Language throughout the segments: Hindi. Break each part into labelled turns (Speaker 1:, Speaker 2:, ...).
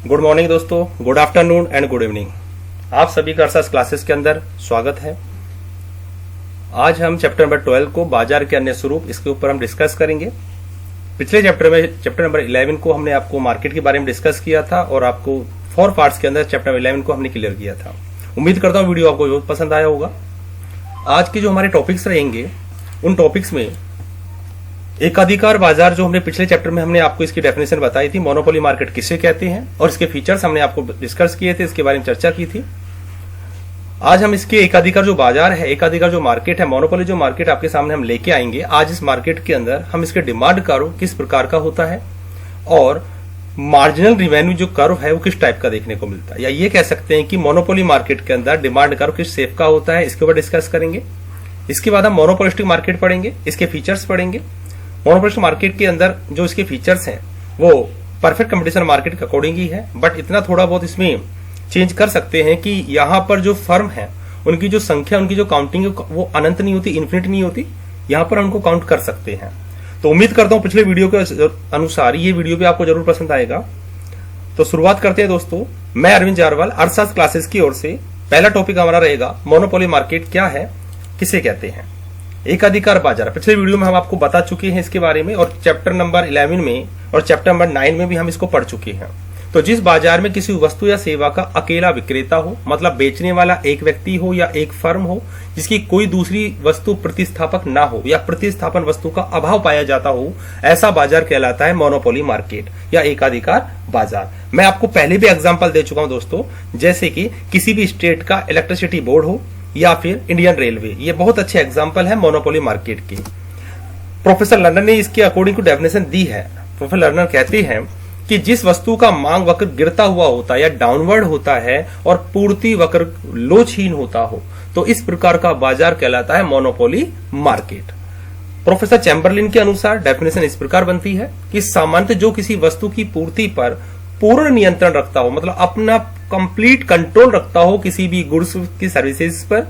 Speaker 1: गुड मॉर्निंग दोस्तों, good afternoon and good evening. आप सभी का अरसास क्लासेस के अंदर स्वागत है। आज हम चैप्टर नंबर 12 को बाजार के अन्य स्वरूप, इसके ऊपर हम डिस्कस करेंगे। पिछले चैप्टर में चैप्टर नंबर 11 को हमने आपको मार्केट के बारे में डिस्कस किया था और आपको 4 पार्ट्स के अंदर चैप्टर 11 को हमने क्लियर किया था। उम्मीद करता हूं वीडियो आपको बहुत पसंद आया होगा। आज के जो हमारे टॉपिक्स रहेंगे उन टॉपिक्स में एकाधिकार बाजार, जो हमने पिछले चैप्टर में हमने आपको इसकी डेफिनेशन बताई थी, मोनोपोली मार्केट किसे कहते हैं और इसके फीचर्स हमने आपको डिस्कस किए थे, इसके बारे में चर्चा की थी। आज हम इसके एकाधिकार जो बाजार है, एकाधिकार जो मार्केट है, मोनोपोली जो मार्केट आपके सामने हम लेके आएंगे। आज इस मार्केट के अंदर हम इसके डिमांड कर्व किस प्रकार का होता है और मार्जिनल रिवेन्यू जो कर्व है वो किस टाइप का देखने को मिलता है, या ये कह सकते हैं कि मोनोपोली मार्केट के अंदर डिमांड कर्व किस शेप का होता है, इसके ऊपर डिस्कस करेंगे। इसके बाद हम मोनोपोलिस्टिक मार्केट पढ़ेंगे, इसके फीचर्स पढ़ेंगे। मोनोपोलिस्टिक मार्केट के अंदर जो इसके फीचर्स हैं वो परफेक्ट कंपटीशन मार्केट के अकॉर्डिंग ही है, बट इतना थोड़ा बहुत इसमें चेंज कर सकते हैं कि यहां पर जो फर्म है उनकी जो संख्या, उनकी जो काउंटिंग वो अनंत नहीं होती, इन्फिनिट नहीं होती। यहां पर हम उनको काउंट कर सकते हैं। तो उम्मीद करता हूं पिछले वीडियो के अनुसार ये वीडियो भी आपको जरूर पसंद आएगा। तो शुरुआत करते हैं दोस्तों। मैं अरविंद जारवाल, अरसास क्लासेस की ओर से। पहला टॉपिक हमारा रहेगा मोनोपोली मार्केट क्या है, किसे कहते हैं। एकाधिकार बाजार पिछले वीडियो में हम आपको बता चुके हैं इसके बारे में, और चैप्टर नंबर 11 में और चैप्टर नंबर 9 में भी हम इसको पढ़ चुके हैं। तो जिस बाजार में किसी वस्तु या सेवा का अकेला विक्रेता हो, मतलब बेचने वाला एक व्यक्ति हो या एक फर्म हो, जिसकी कोई दूसरी वस्तु प्रतिस्थापक ना हो या प्रतिस्थापन वस्तु का अभाव पाया जाता हो, ऐसा बाजार कहलाता है मोनोपोली मार्केट या एकाधिकार बाजार। मैं आपको पहले भी एग्जाम्पल दे चुका हूं दोस्तों, जैसे कि किसी भी स्टेट का इलेक्ट्रिसिटी बोर्ड हो या फिर इंडियन रेलवे, ये बहुत अच्छे एग्जाम्पल है मोनोपोली मार्केट की। प्रोफेसर लर्नर ने इसके अकॉर्डिंग टू डेफिनेशन दी है। प्रोफेसर लर्नर कहते हैं कि जिस वस्तु का मांग वक्र गिरता हुआ होता है या डाउनवर्ड होता है और पूर्ति वक्र लोचहीन होता हो, तो इस प्रकार का बाजार कहलाता है मोनोपोली मार्केट। प्रोफेसर चैम्बरलिन के अनुसार डेफिनेशन इस प्रकार बनती है कि सामान्यतः जो किसी वस्तु की पूर्ति पर पूर्ण नियंत्रण रखता हो, मतलब अपना कंप्लीट कंट्रोल रखता हो किसी भी गुड्स की सर्विसेज पर,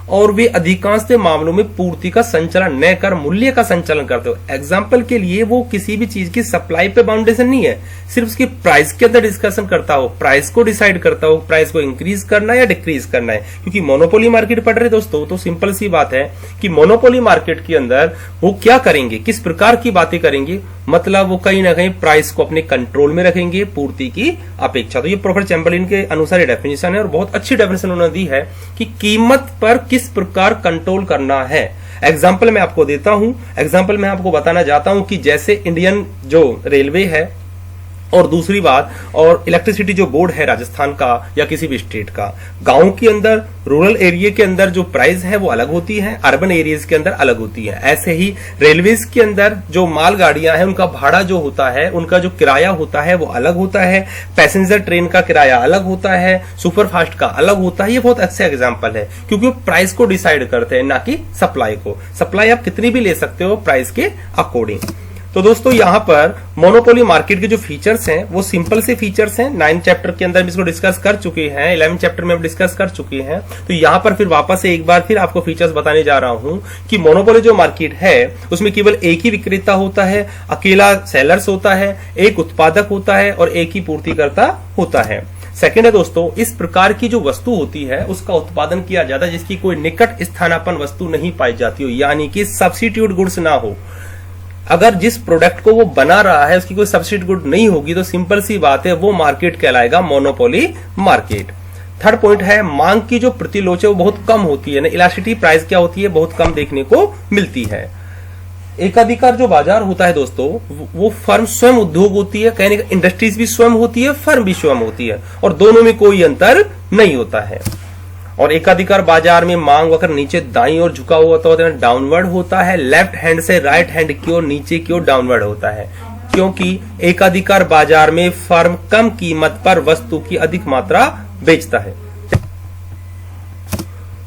Speaker 1: और वे अधिकांश मामलों में पूर्ति का संचालन न कर मूल्य का संचालन करते हो। एग्जाम्पल के लिए वो किसी भी चीज की सप्लाई पे बाउंडेशन नहीं है, सिर्फ उसकी प्राइस के अंदर डिस्कशन करता हो, प्राइस को डिसाइड करता हो, प्राइस को इंक्रीज करना है या डिक्रीज करना है। क्योंकि मोनोपोली मार्केट पढ़ रहे दोस्तों, तो सिंपल सी बात है कि मोनोपोली मार्केट के अंदर वो क्या करेंगे, किस प्रकार की बातें करेंगे, मतलब वो कहीं ना कहीं प्राइस को अपने कंट्रोल में रखेंगे पूर्ति की अपेक्षा। तो ये प्रोफेसर चैम्बरलिन के अनुसार ये डेफिनेशन है और बहुत अच्छी डेफिनेशन उन्होंने दी है कि कीमत पर किस प्रकार कंट्रोल करना है। एग्जाम्पल मैं आपको देता हूं, एग्जाम्पल मैं आपको बताना चाहता हूं कि जैसे इंडियन जो रेलवे है, और दूसरी बात, और इलेक्ट्रिसिटी जो बोर्ड है राजस्थान का या किसी भी स्टेट का, गांव के अंदर, रूरल एरिया के अंदर जो प्राइस है वो अलग होती है, अर्बन एरियाज के अंदर अलग होती है। ऐसे ही रेलवेज के अंदर जो मालगाड़ियां हैं उनका भाड़ा जो होता है, उनका जो किराया होता है वो अलग होता है, पैसेंजर ट्रेन का किराया अलग होता है, सुपरफास्ट का अलग होता है। ये बहुत अच्छा एग्जाम्पल है क्योंकि वो प्राइस को डिसाइड करते हैं, ना कि सप्लाई को। सप्लाई आप कितनी भी ले सकते हो प्राइस के अकॉर्डिंग। तो दोस्तों यहाँ पर मोनोपोली मार्केट के जो फीचर्स हैं वो सिंपल से फीचर्स हैं। 9 चैप्टर के अंदर हम इसको डिस्कस कर चुके हैं, 11 चैप्टर में हम डिस्कस कर चुके हैं। तो यहाँ पर फिर वापस से एक बार फिर आपको फीचर्स बताने जा रहा हूं कि मोनोपोली जो मार्केट है उसमें केवल एक ही विक्रेता होता है, अकेला सेलर्स होता है, एक उत्पादक होता है और एक ही पूर्तिकर्ता होता है। सेकेंड है दोस्तों, इस प्रकार की जो वस्तु होती है उसका उत्पादन किया जाता है जिसकी कोई निकट स्थानापन्न वस्तु नहीं पाई जाती हो, यानी कि सब्स्टिट्यूट गुड्स ना हो। अगर जिस प्रोडक्ट को वो बना रहा है उसकी कोई सब्स्टिट्यूट गुड नहीं होगी तो सिंपल सी बात है वो मार्केट कहलाएगा मोनोपोली मार्केट। थर्ड पॉइंट है, मांग की जो प्रतिलोच है वो बहुत कम होती है, इलास्टिसिटी प्राइस क्या होती है, बहुत कम देखने को मिलती है। एकाधिकार जो बाजार होता है दोस्तों वो फर्म स्वयं उद्योग होती है, कहने का इंडस्ट्रीज भी स्वयं होती है, फर्म भी स्वयं होती है, और दोनों में कोई अंतर नहीं होता है। और एकाधिकार बाजार में मांग वक्र नीचे दाईं ओर झुका हुआ होता है, डाउनवर्ड होता है, लेफ्ट हैंड से राइट हैंड की ओर नीचे की ओर डाउनवर्ड होता है, क्योंकि एकाधिकार बाजार में फर्म कम कीमत पर वस्तु की अधिक मात्रा बेचता है।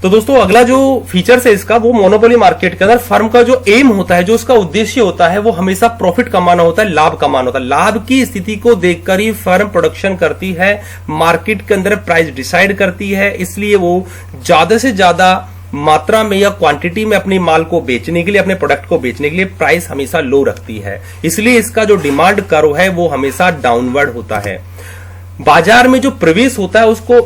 Speaker 1: तो दोस्तों अगला जो फीचर्स है इसका, वो मोनोपोली मार्केट के अंदर फर्म का जो एम होता है, जो उसका उद्देश्य होता है, वो हमेशा प्रॉफिट कमाना होता है, लाभ कमाना होता है। लाभ की स्थिति को देखकर ही फर्म प्रोडक्शन करती है, मार्केट के अंदर प्राइस डिसाइड करती है, इसलिए वो ज्यादा से ज्यादा मात्रा में या क्वांटिटी में अपने माल को बेचने के लिए, अपने प्रोडक्ट को बेचने के लिए प्राइस हमेशा लो रखती है। इसलिए इसका जो डिमांड कर्व है वो हमेशा डाउनवर्ड होता है। बाजार में जो प्रवेश होता है उसको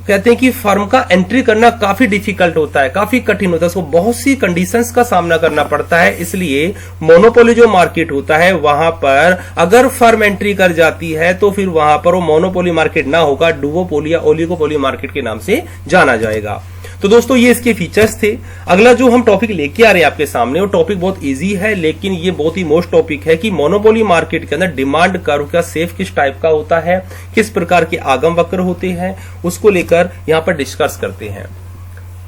Speaker 1: कहते हैं कि फर्म का एंट्री करना काफी डिफिकल्ट होता है, काफी कठिन होता है, उसको बहुत सी कंडीशंस का सामना करना पड़ता है। इसलिए मोनोपोली जो मार्केट होता है वहां पर अगर फर्म एंट्री कर जाती है तो फिर वहां पर वो मोनोपोली मार्केट ना होगा, डुओपोली या ओलिगोपोली मार्केट के नाम से जाना जाएगा। तो दोस्तों ये इसके फीचर्स थे। अगला जो हम टॉपिक लेके आ रहे हैं आपके सामने, वो टॉपिक बहुत इजी है लेकिन ये बहुत ही मोस्ट टॉपिक है कि मोनोपोली मार्केट के अंदर डिमांड कर्व का सेफ किस टाइप का होता है, किस प्रकार के आगम वक्र होते हैं, उसको लेकर यहां पर डिस्कस करते हैं।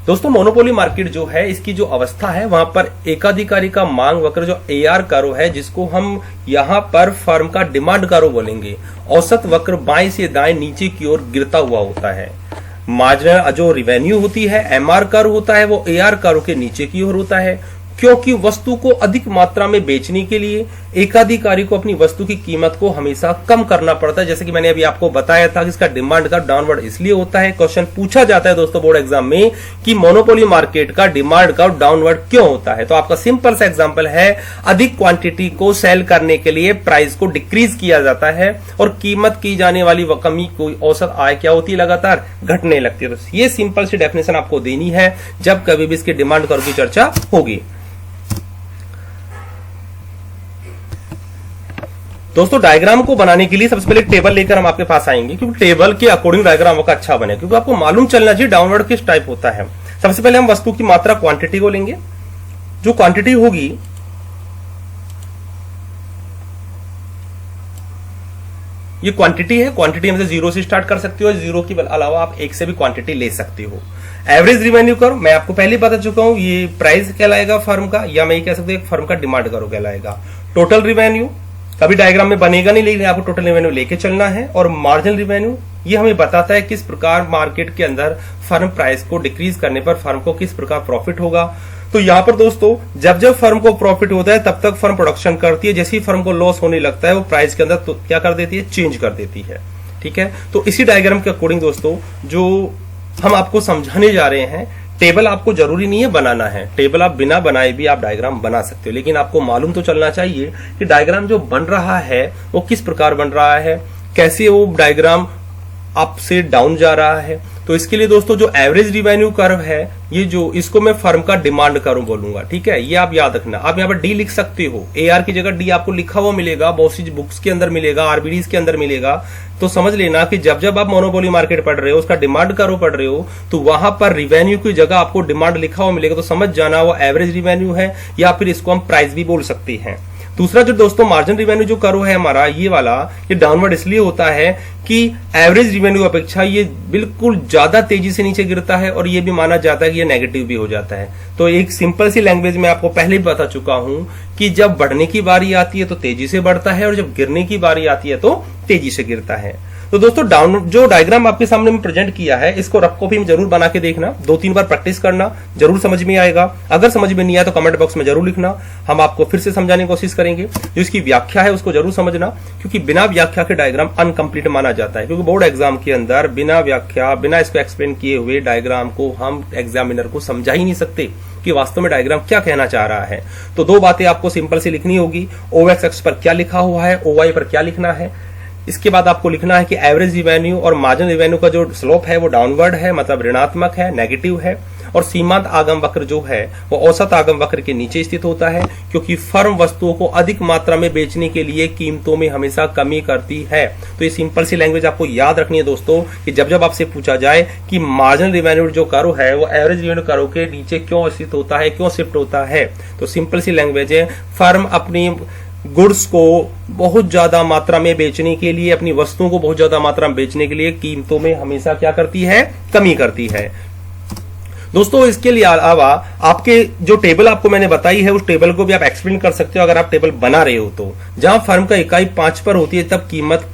Speaker 1: दोस्तों मोनोपोली मार्केट जो है इसकी जो अवस्था है वहां पर एकाधिकारी का मांग वक्र जो AR कर्व है, जिसको हम यहां पर फर्म का डिमांड कर्व बोलेंगे, औसत वक्र बाएं से दाएं नीचे की ओर गिरता हुआ होता है। मार्जिनल जो रिवेन्यू होती है MR कर्व होता है वो AR कर्व के नीचे की ओर होता है, क्योंकि वस्तु को अधिक मात्रा में बेचने के लिए एकाधिकारी को अपनी वस्तु की कीमत को हमेशा कम करना पड़ता है। जैसे कि मैंने अभी आपको बताया था कि इसका डिमांड का डाउनवर्ड इसलिए होता है। क्वेश्चन पूछा जाता है दोस्तों बोर्ड एग्जाम में कि मोनोपोली मार्केट का डिमांड का डाउनवर्ड क्यों होता है। तो आपका सिंपल सा एग्जांपल है, अधिक क्वांटिटी को सेल करने के लिए प्राइस को डिक्रीज किया जाता है और कीमत की जाने वाली कमी कोई औसत आय क्या होती है, लगातार घटने लगती है। तो ये सिंपल सी डेफिनेशन आपको देनी है जब कभी भी इसके डिमांड कर्व की चर्चा होगी। दोस्तों डायग्राम को बनाने के लिए सबसे पहले टेबल लेकर हम आपके पास आएंगे, क्योंकि टेबल के अकॉर्डिंग डायग्राम का अच्छा बने, क्योंकि आपको मालूम चलना चाहिए डाउनवर्ड किस टाइप होता है। सबसे पहले हम वस्तु की मात्रा क्वांटिटी को लेंगे। जो क्वांटिटी होगी ये क्वांटिटी है, क्वांटिटी हम 0 से स्टार्ट कर सकते हो, 0 के अलावा आप 1 से भी क्वांटिटी ले सकते हो। एवरेज रिवेन्यू कर्व मैं आपको पहले बता चुका हूं, ये प्राइस कहलाएगा फर्म का, या मैं ये कह सकता हूं फर्म का डिमांड कर्व कहलाएगा। टोटल रिवेन्यू कभी डायग्राम में बनेगा नहीं, लेकिन आपको टोटल रिवेन्यू लेके चलना है। और मार्जिनल रिवेन्यू ये हमें बताता है किस प्रकार मार्केट के अंदर फर्म प्राइस को डिक्रीज करने पर फर्म को किस प्रकार प्रॉफिट होगा। तो यहां पर दोस्तों जब जब फर्म को प्रॉफिट होता है तब तक फर्म प्रोडक्शन करती है, जैसे ही फर्म को लॉस होने लगता है वो प्राइस के अंदर तो क्या कर देती है, चेंज कर देती है। ठीक है, तो इसी डायग्राम के अकॉर्डिंग दोस्तों जो हम आपको समझाने जा रहे हैं, टेबल आपको जरूरी नहीं है बनाना है, टेबल आप बिना बनाए भी आप डायग्राम बना सकते हो, लेकिन आपको मालूम तो चलना चाहिए कि डायग्राम जो बन रहा है वो किस प्रकार बन रहा है, कैसे वो डायग्राम अप से डाउन जा रहा है। तो इसके लिए दोस्तों जो एवरेज रिवेन्यू कर्व है, ये जो इसको मैं फर्म का डिमांड कर्व बोलूंगा। ठीक है, ये आप याद रखना। आप यहाँ पर डी लिख सकते हो, AR की जगह डी आपको लिखा हुआ मिलेगा, बहुत सी बुक्स के अंदर मिलेगा, RBDs के अंदर मिलेगा। तो समझ लेना कि जब जब आप मोनोपोली मार्केट पढ़ रहे हो, उसका डिमांड कर्व पढ़ रहे हो, तो वहां पर रिवेन्यू की जगह आपको डिमांड लिखा हुआ मिलेगा, तो समझ जाना वो एवरेज रिवेन्यू है, या फिर इसको हम प्राइस भी बोल सकते हैं। दूसरा जो दोस्तों मार्जिन रिवेन्यू जो कर्व है हमारा ये वाला, ये डाउनवर्ड इसलिए होता है कि एवरेज रिवेन्यू अपेक्षा ये बिल्कुल ज्यादा तेजी से नीचे गिरता है, और ये भी माना जाता है कि ये नेगेटिव भी हो जाता है। तो एक सिंपल सी लैंग्वेज में आपको पहले भी बता चुका हूं कि जब बढ़ने की बारी आती है तो तेजी से बढ़ता है, और जब गिरने की बारी आती है तो तेजी से गिरता है। तो दोस्तों जो डायग्राम आपके सामने में प्रेजेंट किया है, इसको रफ कॉपी में जरूर बना के देखना, 2-3 बार प्रैक्टिस करना, जरूर समझ में आएगा। अगर समझ में नहीं आया तो कमेंट बॉक्स में जरूर लिखना, हम आपको फिर से समझाने की कोशिश करेंगे। जो इसकी व्याख्या है उसको जरूर समझना, क्योंकि बिना व्याख्या के डायग्राम अनकंप्लीट माना जाता है, क्योंकि बोर्ड एग्जाम के अंदर बिना व्याख्या, बिना इसको एक्सप्लेन किए हुए डायग्राम को हम एग्जामिनर को समझा ही नहीं सकते कि वास्तव में डायग्राम क्या कहना चाह रहा है। तो 2 बातें आपको सिंपल से लिखनी होगी, OX एक्स पर क्या लिखा हुआ है, OY पर क्या लिखना है। इसके बाद आपको लिखना है कि एवरेज रिवेन्यू और मार्जिन रिवेन्यू का जो स्लोप है वो डाउनवर्ड है, मतलब ऋणात्मक है, नेगेटिव है। और सीमांत आगम वक्र जो है वो औसत आगम वक्र के नीचे स्थित होता है, क्योंकि फर्म वस्तुओं को अधिक मात्रा में बेचने के लिए कीमतों में हमेशा कमी करती है। तो ये सिंपल सी लैंग्वेज आपको याद रखनी है दोस्तों, कि जब जब आपसे पूछा जाए कि मार्जिनल रिवेन्यू जो कर्व है वो एवरेज रिवेन्यू कर्व के नीचे क्यों स्थित होता है, क्यों शिफ्ट होता है, तो सिंपल सी लैंग्वेज है, फर्म अपनी गुड्स को बहुत ज्यादा मात्रा में बेचने के लिए, अपनी वस्तुओं को बहुत ज्यादा मात्रा में बेचने के लिए कीमतों में हमेशा क्या करती है, कमी करती है। दोस्तों इसके लिए अलावा आपके जो टेबल आपको मैंने बताई है उस टेबल को भी आप एक्सप्लेन कर सकते हो, अगर आप टेबल बना रहे हो तो। जहां फर्म का इकाई 5 पर होती है तब कीमत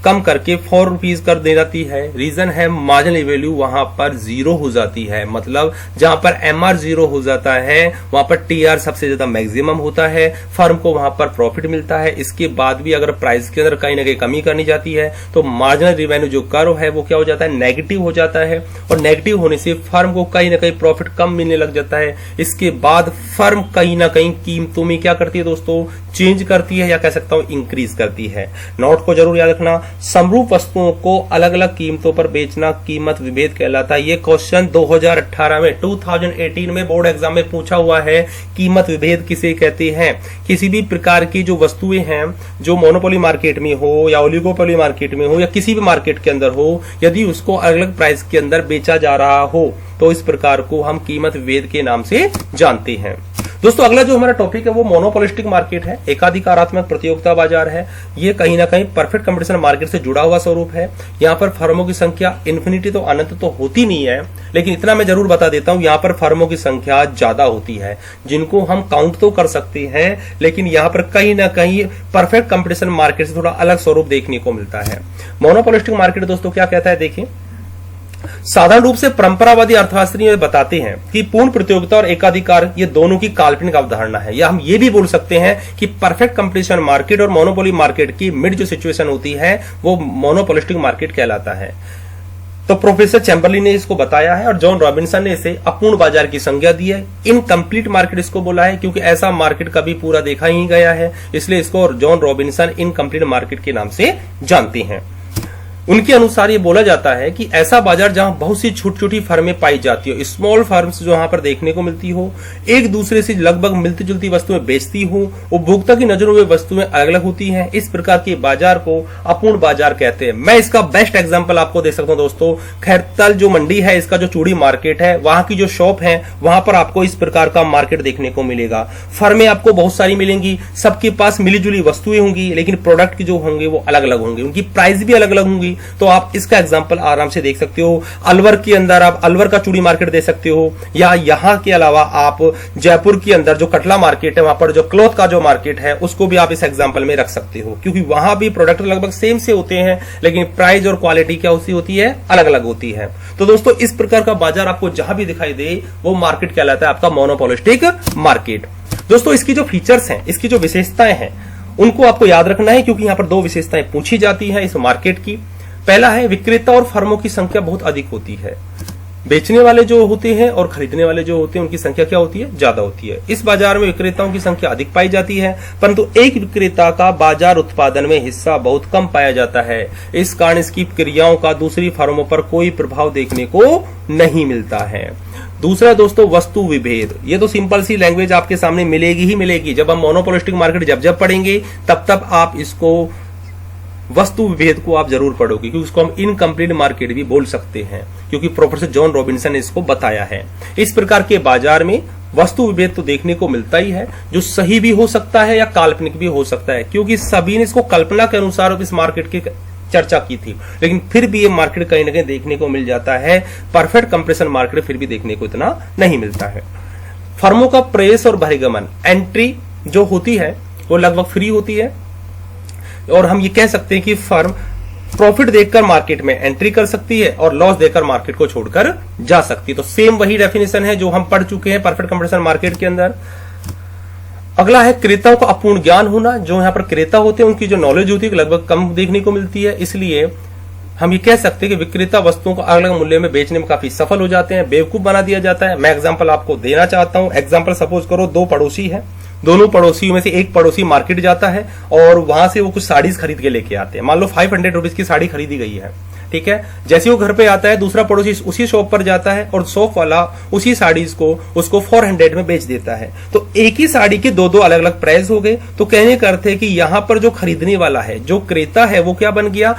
Speaker 1: कम करके 4 रुपीज कर दे जाती है। रीजन है मार्जिनल वैल्यू वहां पर 0 हो जाती है, मतलब जहां पर MR 0 हो जाता है वहां पर TR सबसे ज्यादा मैक्सिमम होता है, फर्म को वहां पर प्रॉफिट मिलता है। इसके बाद भी अगर प्राइस के अंदर कहीं ना कहीं कमी करनी जाती है तो मार्जिनल रिवेन्यू जो कर्व है वो क्या हो जाता है, नेगेटिव हो जाता है, और नेगेटिव होने से फर्म को कहीं ना कहीं प्रॉफिट कम मिलने लग जाता है। इसके बाद फर्म कहीं ना कहीं कीमतों में क्या करती है दोस्तों, चेंज करती है या कह सकता हूं इंक्रीज करती है। नोट को जरूर याद रखना, समरूप वस्तुओं को अलग अलग कीमतों पर बेचना कीमत विभेद कहलाता है। ये क्वेश्चन 2018 में 2018 में बोर्ड एग्जाम में पूछा हुआ है। कीमत विभेद किसे कहते हैं? किसी भी प्रकार की जो वस्तुएं हैं जो मोनोपोली मार्केट में हो या ओलिगोपोली मार्केट में हो या किसी भी मार्केट के अंदर हो, यदि उसको अलग अलग प्राइस के अंदर बेचा जा रहा हो तो इस प्रकार को हम कीमत विभेद के नाम से जानते हैं। दोस्तों अगला जो हमारा टॉपिक है वो मोनोपोलिस्टिक मार्केट है, एकाधिकारात्मक प्रतियोगिता बाजार है। ये कहीं ना कहीं परफेक्ट कंपटीशन मार्केट से जुड़ा हुआ स्वरूप है। यहाँ पर फर्मों की संख्या इन्फिनिटी तो अनंत तो होती नहीं है, लेकिन इतना मैं जरूर बता देता हूं, यहाँ पर फर्मों की संख्या ज्यादा होती है जिनको हम काउंट तो कर सकते हैं, लेकिन यहाँ पर कहीं ना कहीं परफेक्ट कंपटीशन मार्केट से थोड़ा अलग स्वरूप देखने को मिलता है। मोनोपोलिस्टिक मार्केट दोस्तों क्या कहता है, देखिए साधारण रूप से परंपरावादी अर्थशास्त्री बताते हैं कि पूर्ण प्रतियोगिता और एकाधिकार ये दोनों की काल्पनिक अवधारणा है, या हम ये भी बोल सकते हैं कि परफेक्ट कंपटीशन मार्केट और मोनोपोली मार्केट की मिड जो सिचुएशन होती है वो मोनोपोलिस्टिक मार्केट कहलाता है। तो प्रोफेसर चैम्बरलिन ने इसको बताया है और जॉन रॉबिन्सन ने इसे अपूर्ण बाजार की संज्ञा दी है। इनकम्प्लीट मार्केट इसको बोला है क्योंकि ऐसा मार्केट कभी पूरा देखा ही गया है, इसलिए इसको जॉन रॉबिन्सन इनकम्प्लीट मार्केट के नाम से जानते हैं। उनके अनुसार ये बोला जाता है कि ऐसा बाजार जहां बहुत सी छोटी छोटी फर्में पाई जाती हो, स्मॉल फर्म्स जो यहां पर देखने को मिलती हो, एक दूसरे से लगभग मिलती जुलती वस्तुएं बेचती हो, उपभोक्ता की नजरों में वस्तुएं अलग अलग होती हैं, इस प्रकार के बाजार को अपूर्ण बाजार कहते हैं। मैं इसका बेस्ट एग्जांपल आपको दे सकता हूं दोस्तों, खैरतल जो मंडी है, इसका जो चूड़ी मार्केट है, वहां की जो शॉप है वहां पर आपको इस प्रकार का मार्केट देखने को मिलेगा। फर्में आपको बहुत सारी मिलेंगी, सबके पास मिली जुली वस्तुएं होंगी, लेकिन प्रोडक्ट की जो होंगे वो अलग अलग होंगे, उनकी प्राइस भी अलग अलग होंगी। तो आप इसका एग्जांपल आराम से देख सकते हो। अलवर के अंदर आप अलवर का चूड़ी मार्केट दे सकते हो, या यहां के अलावा आप जयपुर के अंदर जो कटला मार्केट है वहां पर जो क्लॉथ का जो मार्केट है उसको भी आप इस एग्जांपल में रख सकते हो, क्योंकि वहां भी प्रोडक्ट लगभग सेम से होते हैं, लेकिन प्राइस और क्वालिटी क्या होती है, अलग अलग होती है। तो दोस्तों इस प्रकार का बाजार आपको जहां भी दिखाई दे वो मार्केट कहलाता है आपका मोनोपोलिस्टिक मार्केट। दोस्तों इसकी जो फीचर्स हैं, इसकी जो विशेषताएं हैं, उनको आपको याद रखना है, क्योंकि यहां पर दो विशेषताएं पूछी जाती हैं इस मार्केट की। पहला है विक्रेता और फर्मों की संख्या बहुत अधिक होती है। बेचने वाले जो होते हैं और खरीदने वाले जो होते हैं उनकी संख्या क्या होती है, ज्यादा होती है। इस बाजार में विक्रेताओं की संख्या अधिक पाई जाती है, परंतु एक विक्रेता का बाजार उत्पादन में हिस्सा बहुत कम पाया जाता है। इस कारण इसकी क्रियाओं का दूसरी फर्मों पर कोई प्रभाव देखने को नहीं मिलता है। दूसरा दोस्तों वस्तु विभेद, ये तो सिंपल सी लैंग्वेज आपके सामने मिलेगी ही मिलेगी। जब हम मोनोपोलिस्टिक मार्केट जब पढ़ेंगे तब आप इसको वस्तु विभेद को आप जरूर पढ़ोगे, क्योंकि उसको हम इनकम्प्लीट मार्केट भी बोल सकते हैं, क्योंकि प्रोफेसर जॉन रॉबिन्सन ने इसको बताया है। इस प्रकार के बाजार में वस्तु विभेद तो देखने को मिलता ही है, जो सही भी हो सकता है या काल्पनिक भी हो सकता है, क्योंकि सभी ने इसको कल्पना के अनुसार इस मार्केट की चर्चा की थी, लेकिन फिर भी ये मार्केट कहीं ना कहीं देखने को मिल जाता है। परफेक्ट कंप्रेशन मार्केट फिर भी देखने को इतना नहीं मिलता है। फर्मों का प्रवेश और बहिर्गमन, एंट्री जो होती है वो लगभग फ्री होती है, और हम ये कह सकते हैं कि फर्म प्रॉफिट देखकर मार्केट में एंट्री कर सकती है और लॉस देकर मार्केट को छोड़कर जा सकती है। तो सेम वही डेफिनेशन है जो हम पढ़ चुके हैं परफेक्ट कंपटीशन मार्केट के अंदर। अगला है क्रेताओं का अपूर्ण ज्ञान होना। जो यहां पर क्रेता होते हैं उनकी जो नॉलेज होती है लगभग कम देखने को मिलती है, इसलिए हम ये कह सकते हैं कि विक्रेता वस्तुओं को अलग अलग मूल्य में बेचने में काफी सफल हो जाते हैं, बेवकूफ बना दिया जाता है। मैं एग्जांपल आपको देना चाहता हूं। एग्जांपल सपोज करो, दो पड़ोसी है, दोनों पड़ोसियों में से एक पड़ोसी मार्केट जाता है और वहां से वो कुछ साड़ीज खरीद के लेके आते हैं। मान लो 500 रुपीज की साड़ी खरीदी गई है, ठीक है। जैसे वो घर पे आता है, दूसरा पड़ोसी उसी शॉप पर जाता है और शॉप वाला उसी साड़ीज को उसको 400 में बेच देता है। तो एक ही साड़ी के दो अलग अलग प्राइस हो गए। तो कहने का अर्थ है कि यहां पर जो खरीदने वाला है, जो क्रेता है, वो क्या बन गया,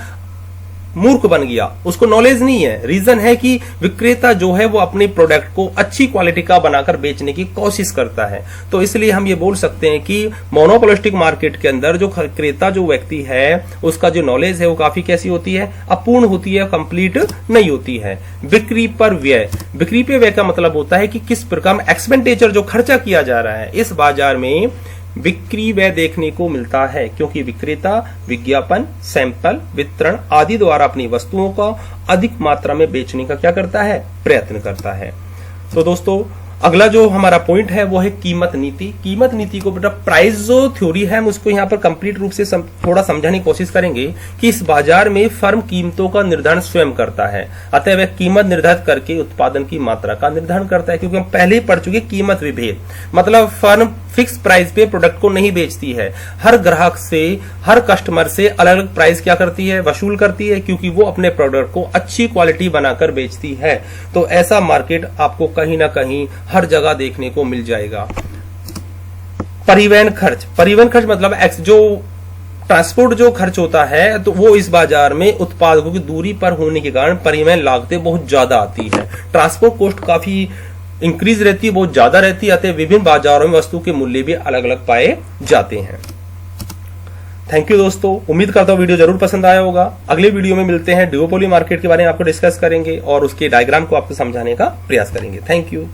Speaker 1: मूर्ख बन गया, उसको नॉलेज नहीं है। रीजन है कि विक्रेता जो है वो अपने प्रोडक्ट को अच्छी क्वालिटी का बनाकर बेचने की कोशिश करता है। तो इसलिए हम ये बोल सकते हैं कि मोनोपोलिस्टिक मार्केट के अंदर जो क्रेता जो व्यक्ति है उसका जो नॉलेज है वो काफी कैसी होती है, अपूर्ण होती है, कंप्लीट नहीं होती है। बिक्री पर व्यय, बिक्री पे व्यय का मतलब होता है कि किस प्रकार एक्सपेंडिचर जो खर्चा किया जा रहा है इस बाजार में बिक्री व्यय देखने को मिलता है, क्योंकि विक्रेता विज्ञापन, सैंपल, वितरण आदि द्वारा अपनी वस्तुओं को अधिक मात्रा में बेचने का क्या करता है, प्रयत्न करता है। तो दोस्तों अगला जो हमारा पॉइंट है वो है कीमत नीति। कीमत नीति को बेटा प्राइस जो थ्योरी है हम उसको यहाँ पर कंप्लीट रूप से थोड़ा समझाने की कोशिश करेंगे कि इस बाजार में फर्म कीमतों का निर्धारण स्वयं करता है, अतः वह कीमत निर्धारित करके उत्पादन की मात्रा का निर्धारण करता है। क्योंकि हम पहले ही पढ़ चुके कीमत विभेद, मतलब फर्म फिक्स प्राइस पे प्रोडक्ट को नहीं बेचती है, हर ग्राहक से, हर कस्टमर से अलग अलग प्राइस क्या करती है, वसूल करती है, क्योंकि वो अपने प्रोडक्ट को अच्छी क्वालिटी बनाकर बेचती है। तो ऐसा मार्केट आपको कहीं ना कहीं हर जगह देखने को मिल जाएगा। परिवहन खर्च मतलब जो ट्रांसपोर्ट जो खर्च होता है तो वो इस बाजार में उत्पादकों की दूरी पर होने के कारण परिवहन लागतें बहुत ज्यादा आती है। ट्रांसपोर्ट कॉस्ट काफी इंक्रीज रहती है, बहुत ज्यादा रहती है, अतः विभिन्न बाजारों में वस्तु के मूल्य भी अलग अलग पाए जाते हैं। थैंक यू दोस्तों, उम्मीद करता हूं वीडियो जरूर पसंद आया होगा। अगले वीडियो में मिलते हैं, डुओपोली मार्केट के बारे में आपको डिस्कस करेंगे और उसके डायग्राम को आपको समझाने का प्रयास करेंगे। Thank you.